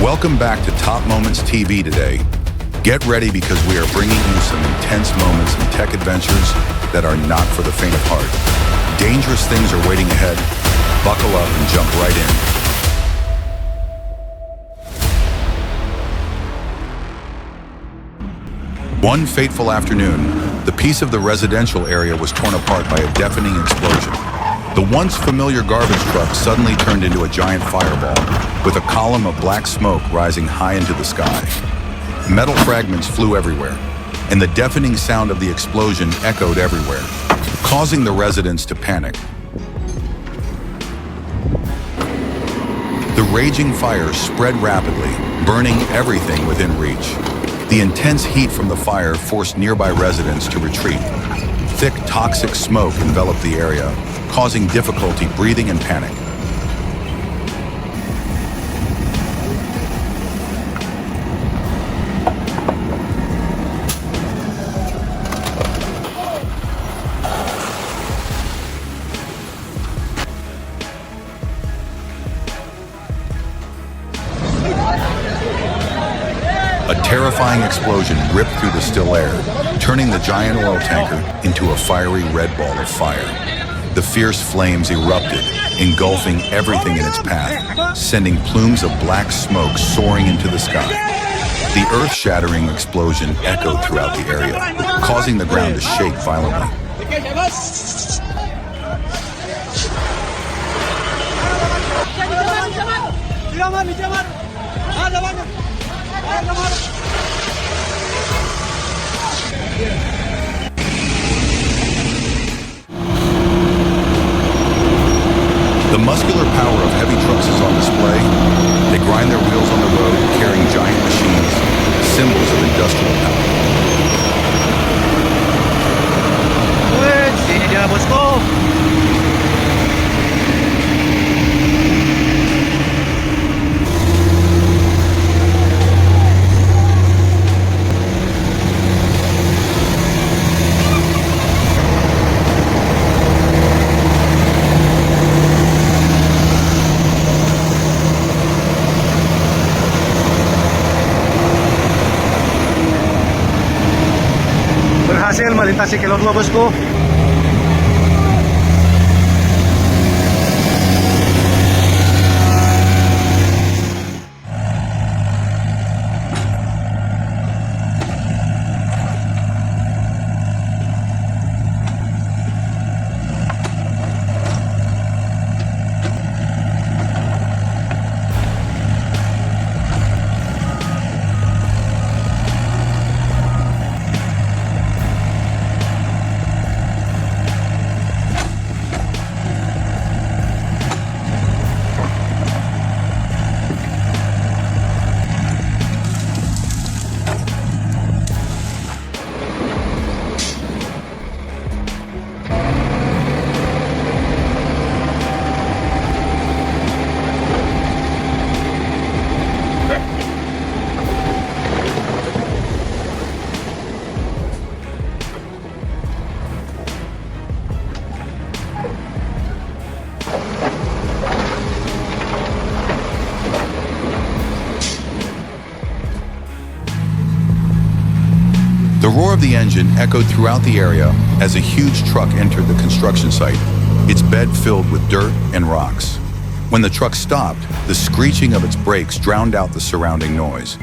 Welcome back to Top Moments TV today. Get ready because we are bringing you some intense moments and tech adventures that are not for the faint of heart. Dangerous things are waiting ahead. Buckle up and jump right in. One fateful afternoon, the piece of the residential area was torn apart by a deafening explosion. The once familiar garbage truck suddenly turned into a giant fireball, with a column of black smoke rising high into the sky. Metal fragments flew everywhere, and the deafening sound of the explosion echoed everywhere, causing the residents to panic. The raging fire spread rapidly, burning everything within reach. The intense heat from the fire forced nearby residents to retreat. Thick, toxic smoke enveloped the area, causing difficulty breathing and panic. A terrifying explosion ripped through the still air, turning the giant oil tanker into a fiery red ball of fire. The fierce flames erupted, engulfing everything in its path, sending plumes of black smoke soaring into the sky. The earth-shattering explosion echoed throughout the area, causing the ground to shake violently. The muscular power of heavy trucks is on display. They grind their wheels on the road, carrying giant machines, symbols of industrial power. Berhasil melintasi kilo 2 bosku. The roar of the engine echoed throughout the area as a huge truck entered the construction site, its bed filled with dirt and rocks. When the truck stopped, the screeching of its brakes drowned out the surrounding noise.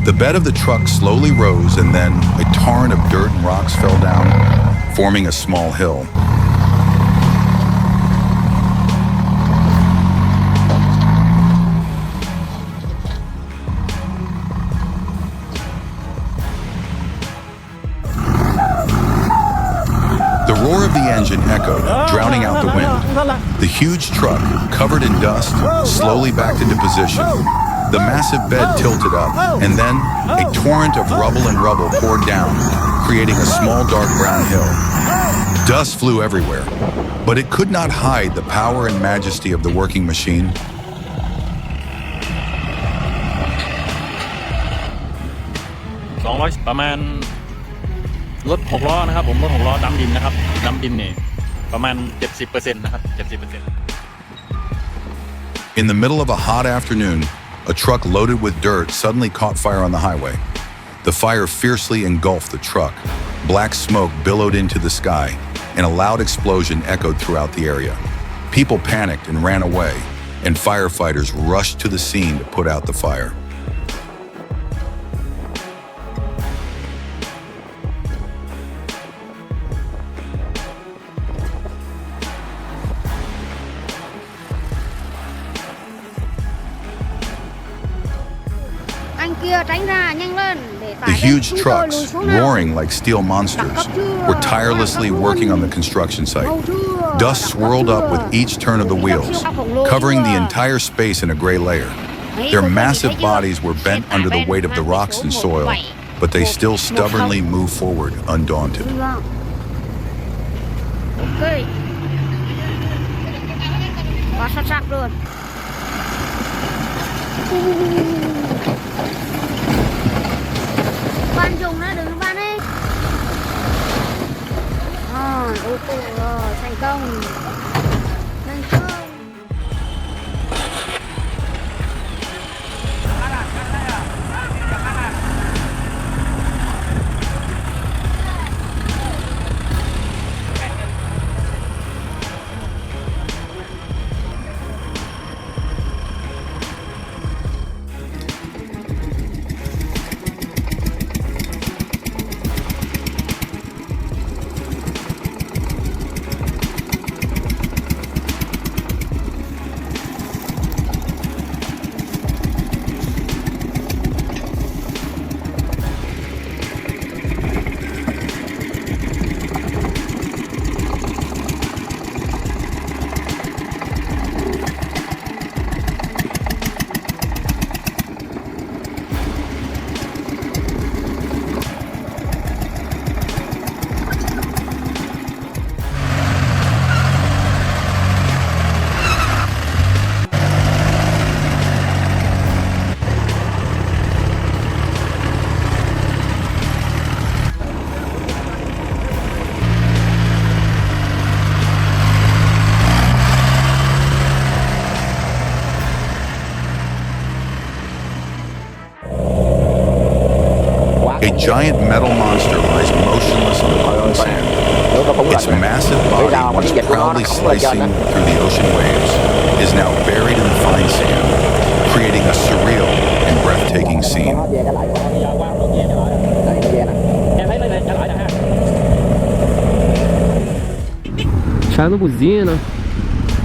The bed of the truck slowly rose, and then a torrent of dirt and rocks fell down, forming a small hill. The roar of the engine echoed, drowning out the wind. The huge truck, covered in dust, slowly backed into position. The massive bed tilted up, and then a torrent of rubble and rubble poured down, creating a small dark brown hill. Dust flew everywhere, but it could not hide the power and majesty of the working machine.รถ6 ล้อนะครับผมรถ6 ล้อดำดินนะครับดำดินนี่ประมาณ 70% นะครับ 70% In the middle of a hot afternoon, a truck loaded with dirt suddenly caught fire on the highway. The fire fiercely engulfed the truck. Black smoke billowed into the sky, and a loud explosion echoed throughout the area. People panicked and ran away, and firefighters rushed to the scene to put out the fire. The huge trucks, roaring like steel monsters, were tirelessly working on the construction site. Dust swirled up with each turn of the wheels, covering the entire space in a gray layer. Their massive bodies were bent under the weight of the rocks and soil, but they still stubbornly moved forward, undaunted. Bạn dùng nó đừng bạn ấy. Ok rồi, thành công. Thành công. A giant metal monster lies motionless in the puddling sand. Its massive body, once proudly slicing through the ocean waves, is now buried in the fine sand, creating a surreal and breathtaking scene.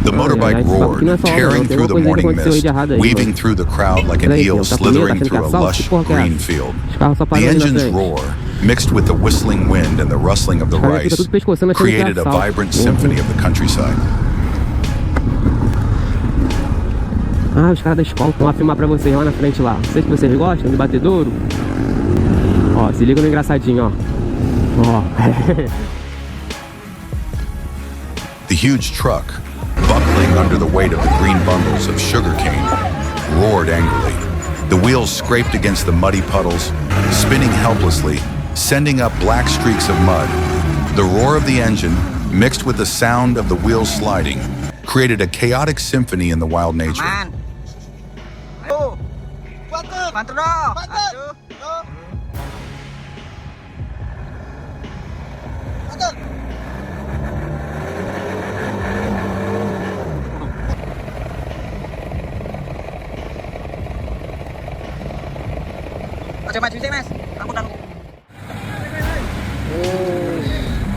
The motorbike roared, tearing through the morning mist, weaving through the crowd like an eel slithering through a lush green field. The engine's roar, mixed with the whistling wind and the rustling of the rice, created a vibrant symphony of the countryside. Ah, os caras da escola estão a filmar pra vocês lá na frente lá. Não sei se vocês gostam do batedouro. Ó, se liga no engraçadinho, ó. Ó. The huge truck, buckling under the weight of the green bundles of sugarcane, roared angrily. The wheels scraped against the muddy puddles, spinning helplessly, sending up black streaks of mud. The roar of the engine, mixed with the sound of the wheels sliding, created a chaotic symphony in the wild nature.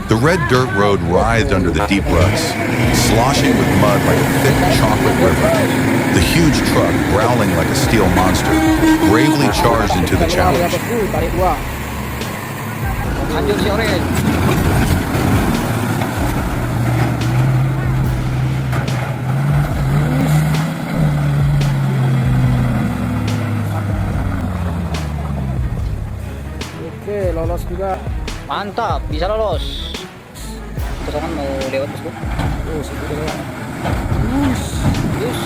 The red dirt road writhed under the deep ruts, sloshing with mud like a thick chocolate river. The huge truck, growling like a steel monster, bravely charged into the challenge. Oke, lolos juga. Mantap, bisa lolos. Pasangan mau lewat bosku. Situ lewat. Yes.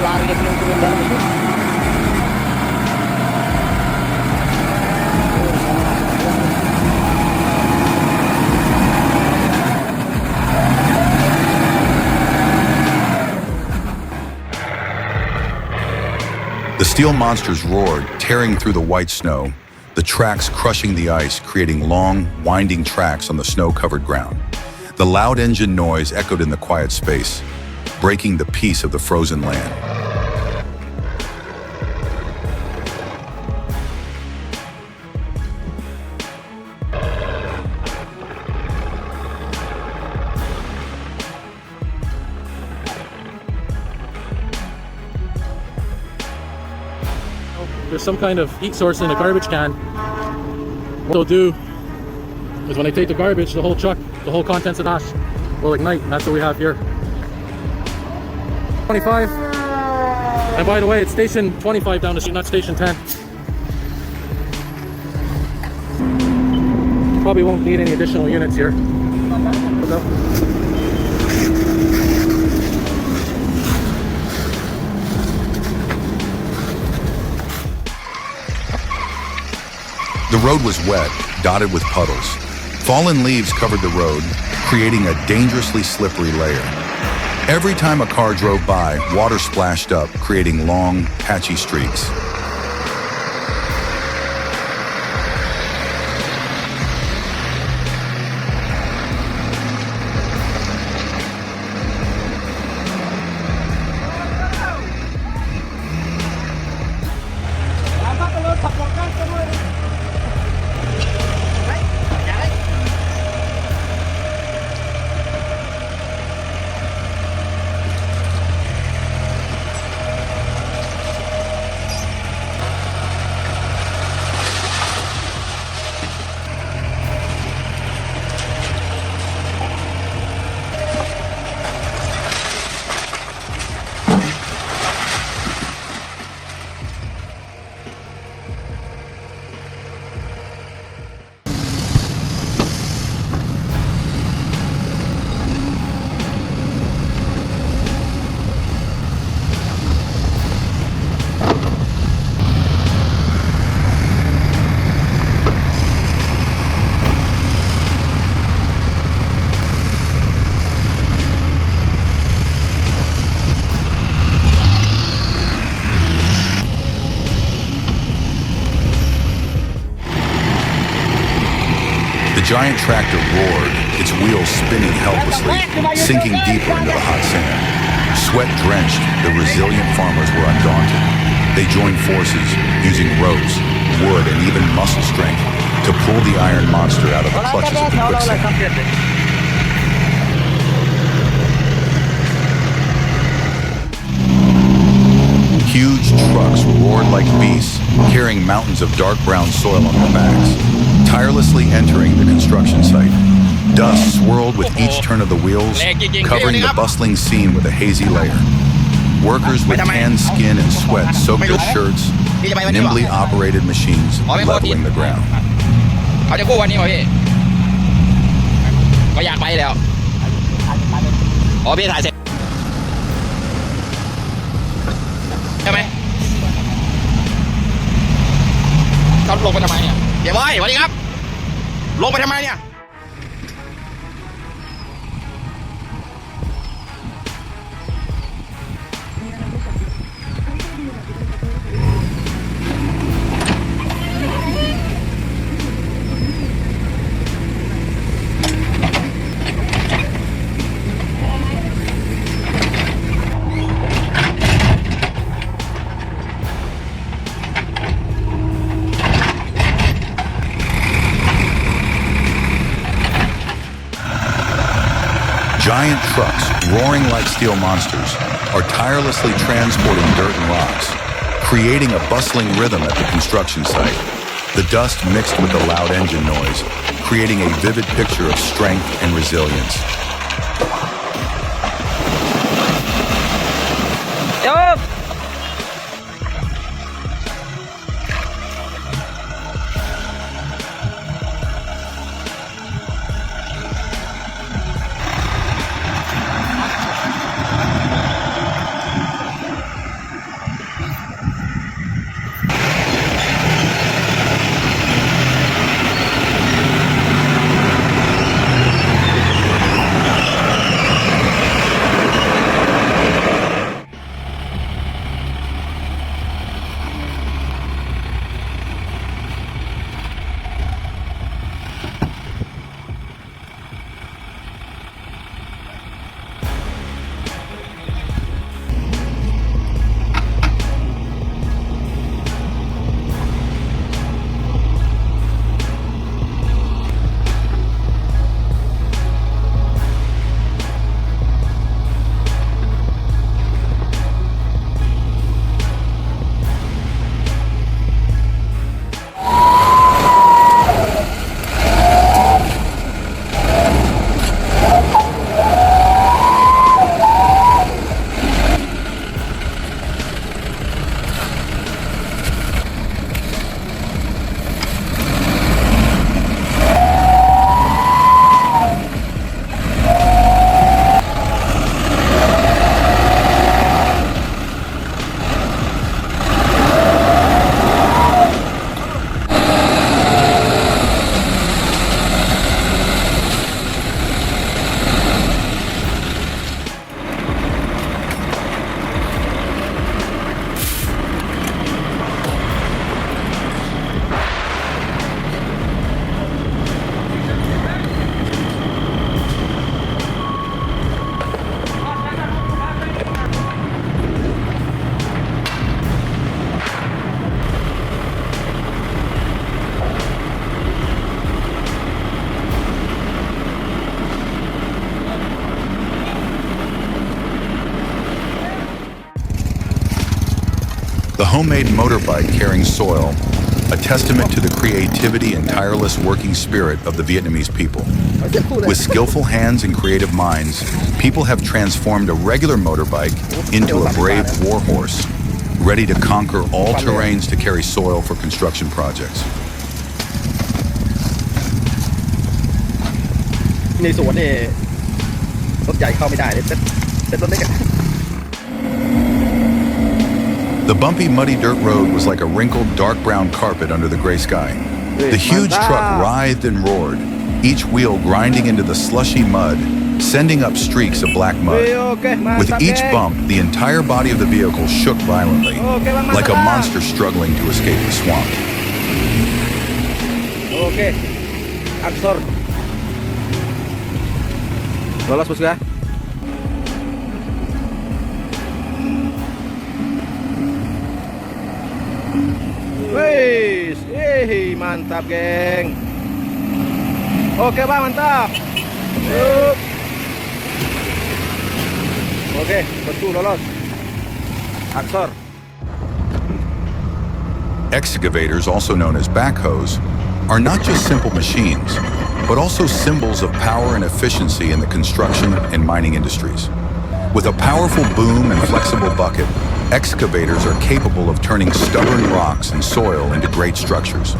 Lari dia belum turun dalam bosku. The steel monsters roared, tearing through the white snow, the tracks crushing the ice, creating long, winding tracks on the snow-covered ground. The loud engine noise echoed in the quiet space, breaking the peace of the frozen land. There's some kind of heat source in a garbage can. What they'll do is when they take the garbage, the whole truck, the whole contents of the dash will ignite, and that's what we have here. 25. And by the way, it's station 25 down the street, not station 10. Probably won't need any additional units here. We'll go. The road was wet, dotted with puddles. Fallen leaves covered the road, creating a dangerously slippery layer. Every time a car drove by, water splashed up, creating long, patchy streaks. The giant tractor roared, its wheels spinning helplessly, sinking deeper into the hot sand. Sweat-drenched, the resilient farmers were undaunted. They joined forces, using ropes, wood, and even muscle strength to pull the iron monster out of the clutches of the quicksand. Huge trucks roared like beasts, carrying mountains of dark brown soil on their backs, tirelessly entering the construction site. Dust swirled with each turn of the wheels, covering the bustling scene with a hazy layer. Workers with tanned skin and sweat soaked their shirts, nimbly operated machines leveling the ground. เขาจะกู้วันนี้ป่ะพี่ก็อยากไปแล้วอ๋อพี่ถ่ายเสร็จใช่ไหมเขาลงไปทำไมเนี่ยเดี๋ยวไว้สวัสดีครับลงไปทำไมเนี่ย Giant trucks, roaring like steel monsters, are tirelessly transporting dirt and rocks, creating a bustling rhythm at the construction site. The dust mixed with the loud engine noise, creating a vivid picture of strength and resilience. The homemade motorbike carrying soil, a testament to the creativity and tireless working spirit of the Vietnamese people. With skillful hands and creative minds, people have transformed a regular motorbike into a brave warhorse, ready to conquer all terrains to carry soil for construction projects. ในสวนนี่รถใหญ่เข้าไม่ได้เลยเซ็ตรถเล็ก The bumpy, muddy dirt road was like a wrinkled, dark brown carpet under the gray sky. The huge truck writhed and roared, each wheel grinding into the slushy mud, sending up streaks of black mud. With each bump, the entire body of the vehicle shook violently, like a monster struggling to escape the swamp. โอเคอักษรlolos bos ya. Wih, mantap geng. Oke bang, mantap. Oke, betul lolos. Aksor. Excavators, also known as backhoes, are not just simple machines, but also symbols of power and efficiency in the construction and mining industries. With a powerful boom and flexible bucket, excavators are capable of turning stubborn rocks and soil into great structures.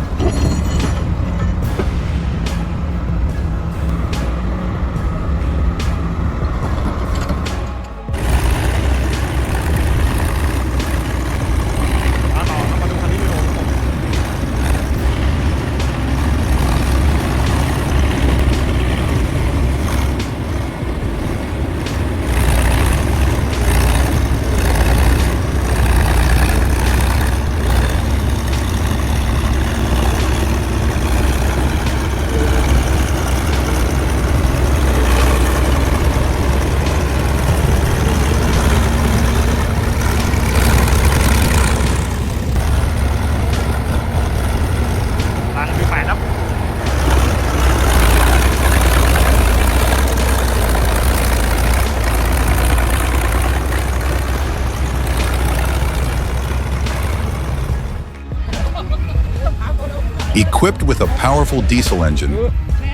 Equipped with a powerful diesel engine,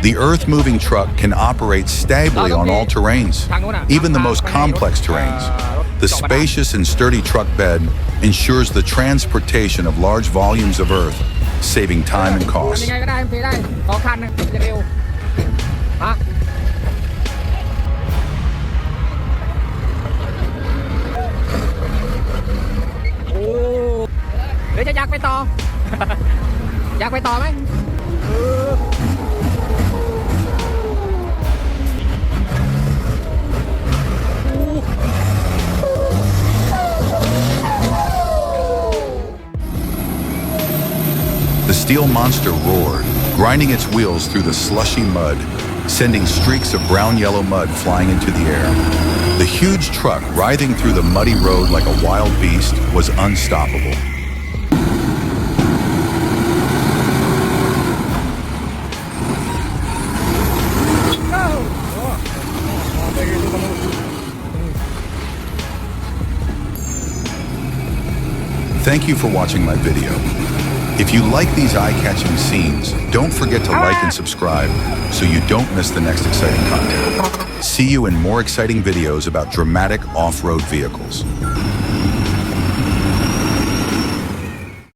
the earth-moving truck can operate stably on all terrains, even the most complex terrains. The spacious and sturdy truck bed ensures the transportation of large volumes of earth, saving time and cost. The steel monster roared, grinding its wheels through the slushy mud, sending streaks of brown-yellow mud flying into the air. The huge truck, writhing through the muddy road like a wild beast, was unstoppable. Thank you for watching my video. If you like these eye-catching scenes, don't forget to like and subscribe so you don't miss the next exciting content. See you in more exciting videos about dramatic off-road vehicles.